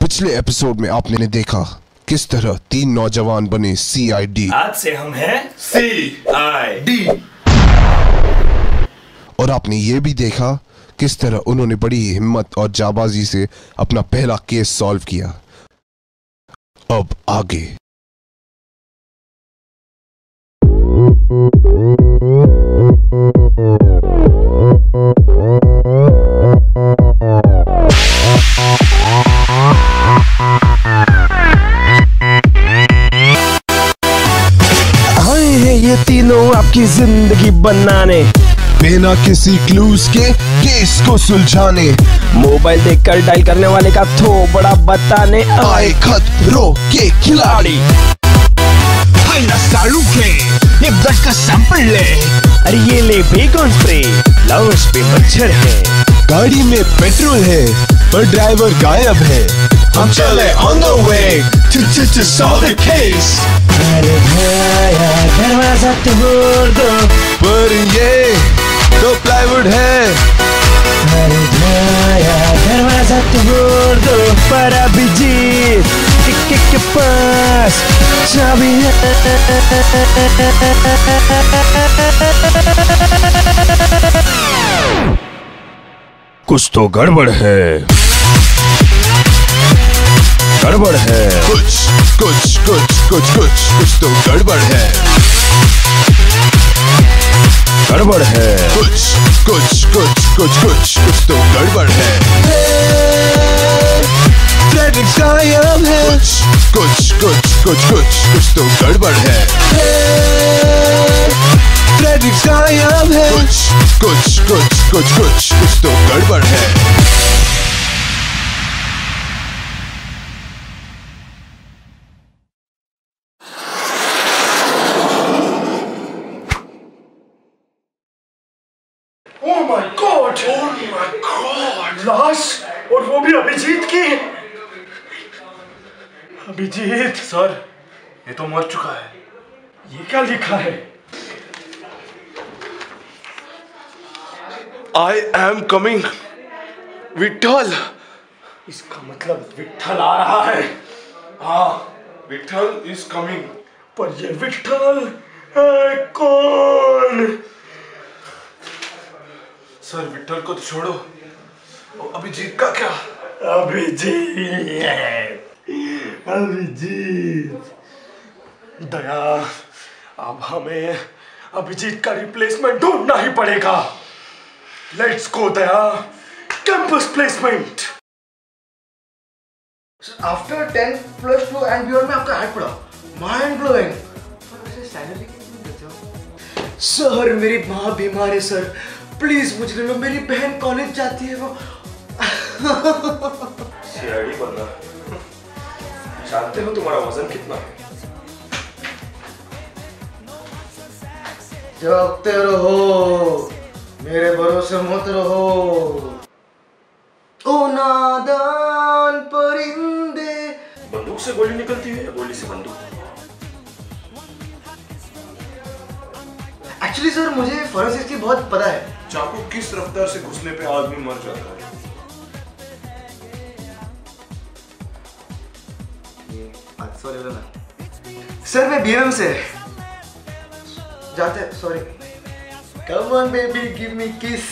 पिछले एपिसोड में आपने देखा किस तरह तीन नौजवान बने CID। आज से हम हैं CID। और आपने ये भी देखा किस तरह उन्होंने बड़ी हिम्मत और जाबाजी से अपना पहला केस सॉल्व किया। अब आगे ये तीनों आपकी जिंदगी बनाने, बिना किसी क्लूज के केस को सुलझाने, मोबाइल देखकर डायल करने वाले का थोबड़ा बताने आए खतरों के खिलाड़ी। ये ब्लड का सैंपल ले, अरे ये ले बेकॉन स्प्रे, लंग्स पे मच्छर है, गाड़ी में पेट्रोल है पर ड्राइवर गायब है। हम चले on the way to solve the case। अरे भैया दरवाजा तोड़ दो, पर ये तो प्लाईवुड है। अरे भैया दरवाजा तोड़ दो, पर अभिजीत के पास चाबी है। कुछ तो गड़बड़ है, गड़बड़ है, कुछ तो गड़बड़ है, गड़बड़ है, कुछ तो गड़बड़ है। फ्रेडरिक गायब है, कुछ तो गड़बड़ है। फ्रेडरिक गायब है, कुछ तो गड़बड़ है। Oh my God! लाश, और वो भी अभिजीत की। अभिजीत सर, ये तो मर चुका है। ये क्या लिखा है? I am coming, Vitthal. इसका मतलब विट्ठल आ रहा है। हाँ, विट्ठल is coming। पर ये विट्ठल है कौन? सर विट्ठल को तो छोड़ो, अभिजीत का क्या? अभिजीत दया, अब हमें अभिजीत का रिप्लेसमेंट ढूंढना ही पड़ेगा। Let's go Daya, campus placement. After 10+2 and beyond में आपका हाइट पड़ा, माइंड ब्लोइंग। सैलरी सर, मेरी माँ बीमार है सर, प्लीज मुझे ले लो। मेरी बहन कॉलेज जाती है, वो CID बनना। जानते हो तुम्हारा वजन कितना है? जगते रहो, मेरे भरोसे मत रहो। ओ नादान परिंदे। बंदूक से गोली निकलती है या गोली से बंदूक? एक्चुअली सर, मुझे फोरेंसिक्स की बहुत पता है। चाकू किस रफ्तार से घुसने पे आदमी मर जाता है? सर मैं BM से जाते, sorry. Come on baby, give me किस।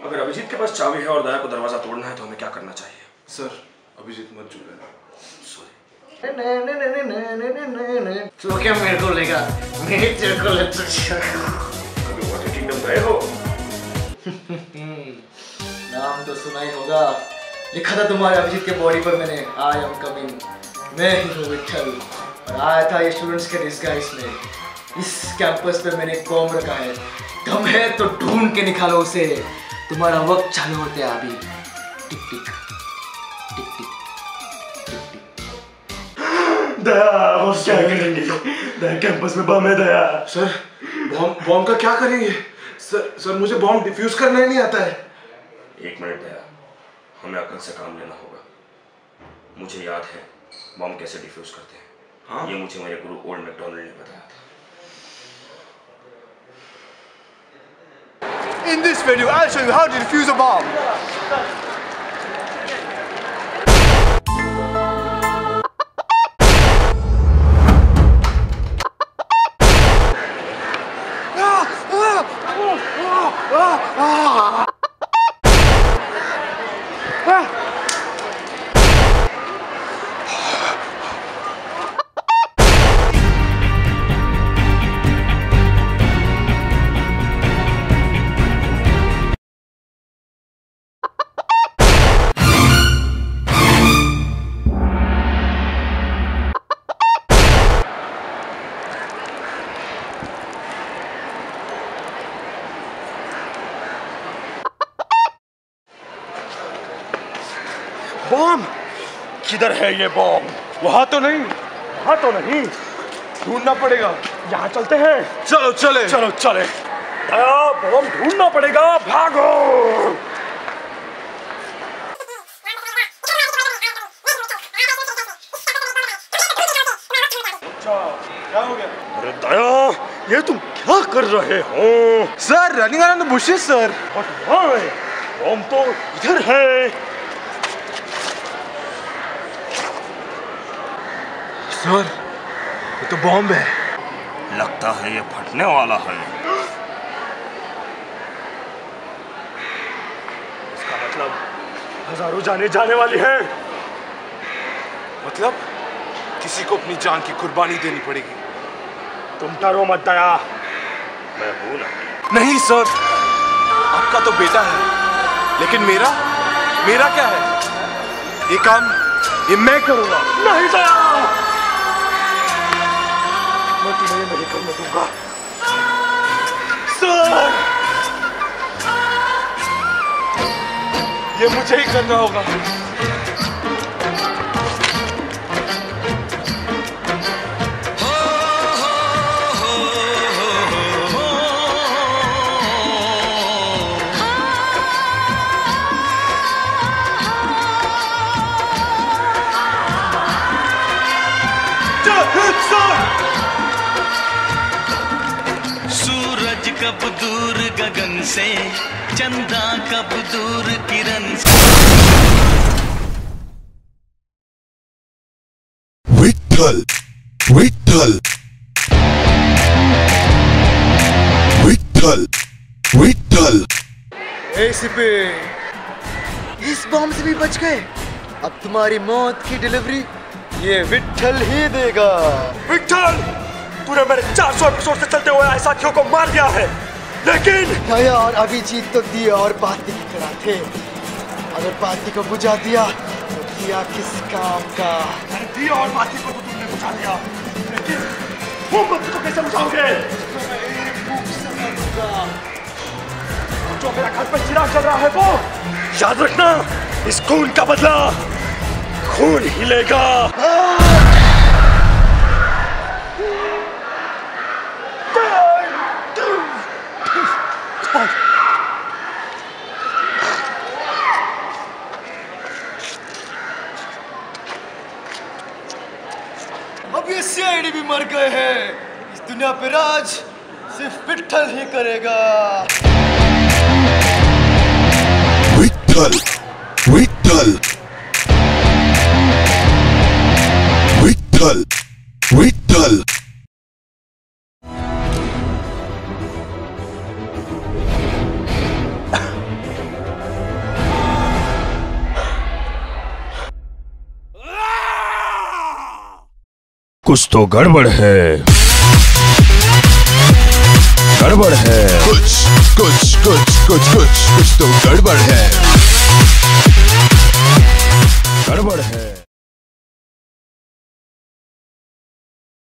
अगर अभिजीत के पास चाबी है और दया को दरवाजा तोड़ना है तो हमें क्या करना चाहिए? सर अभिजीत मर चुका है, सॉरी। तो क्या मेरे को लेगा? मेरे तेरे को लेगा। अभी वाटर किंगडम गए हो? नाम तो सुना ही होगा, लिखा था तुम्हारे अभिजीत के बॉडी पर मैंने, आई एम कमिंग। मैं ही हूँ विट्ठल, और आया था ये स्टूडेंट्स के डिस्गाइज में। इस कैंपस पे मैंने एक बॉम्ब रखा है, दम है तो ढूंढ के निकालो उसे। तुम्हारा वक्त चालू होते हैं अभी। टिक टिक टिक टिक टिक टिक। दया, वो क्या करेंगे? दया, कैंपस में बम है दया। सर बॉम्ब का क्या करेंगे? सर मुझे बॉम्ब डिफ्यूज करना ही नहीं आता है। एक मिनट दया, हमें अकल से काम लेना होगा। मुझे याद है बॉम्ब कैसे डिफ्यूज करते हैं। हाँ? ये मुझे मेरे गुरु ओल्ड मैकडॉनल्ड ने बताया था। In this video, I'll show you how to defuse a bomb. Bomb किधर है ये बॉम्ब? वहां तो नहीं, वहां तो नहीं, ढूंढना पड़ेगा। यहाँ चलते हैं। चलो चले, चलो चले। बॉम्ब ढूंढना पड़ेगा, भागो। क्या हो गया? अरे दया, ये तुम क्या कर रहे हो? Sir, running around the bushes sir. Bomb तो इधर है। सर, ये तो बॉम्ब है। लगता है ये फटने वाला है। इसका मतलब हजारों जाने जाने वाली है। मतलब किसी को अपनी जान की कुर्बानी देनी पड़ेगी। तुम डरो मत दया, मैं हूं ना। नहीं सर, आपका तो बेटा है, लेकिन मेरा क्या है? ये काम ये मैं करूंगा। नहीं दया, मैं तुम्हें नहीं करने दूंगा। सर, ये मुझे ही करना होगा। सूरज कब दूर गगन से, चंदा कब दूर किरण से। विठ्ठल विठ्ठल विठ्ठल विठ्ठल। एसीपी, इस बॉम्ब से भी बच गए। अब तुम्हारी मौत की डिलीवरी ये विठ्ठल ही देगा। विठ्ठल, तूने मेरे 400 एपिसोड से चलते हुए आए साथियों को मार दिया है, लेकिन दया और अभिजीत तो दिए और बाती की तरह थे। अगर बाती को बुझा दिया तो दिया किस काम का? दिया और बाती को तो तुमने बुझा दिया, लेकिन मोमबत्ती को कैसे बुझाओगे? जो मेरा घर पे चिराग चल रहा है वो याद रखना, इस खून का बदला खून ही लेगा। अब ये सीआईडी भी मर गए हैं। इस दुनिया पे राज सिर्फ विठ्ठल ही करेगा। विठ्ठल विठ्ठल विठ्ठल विठ्ठल। कुछ तो गड़बड़ है, गड़बड़ है। कुछ कुछ कुछ कुछ कुछ कुछ तो गड़बड़ है।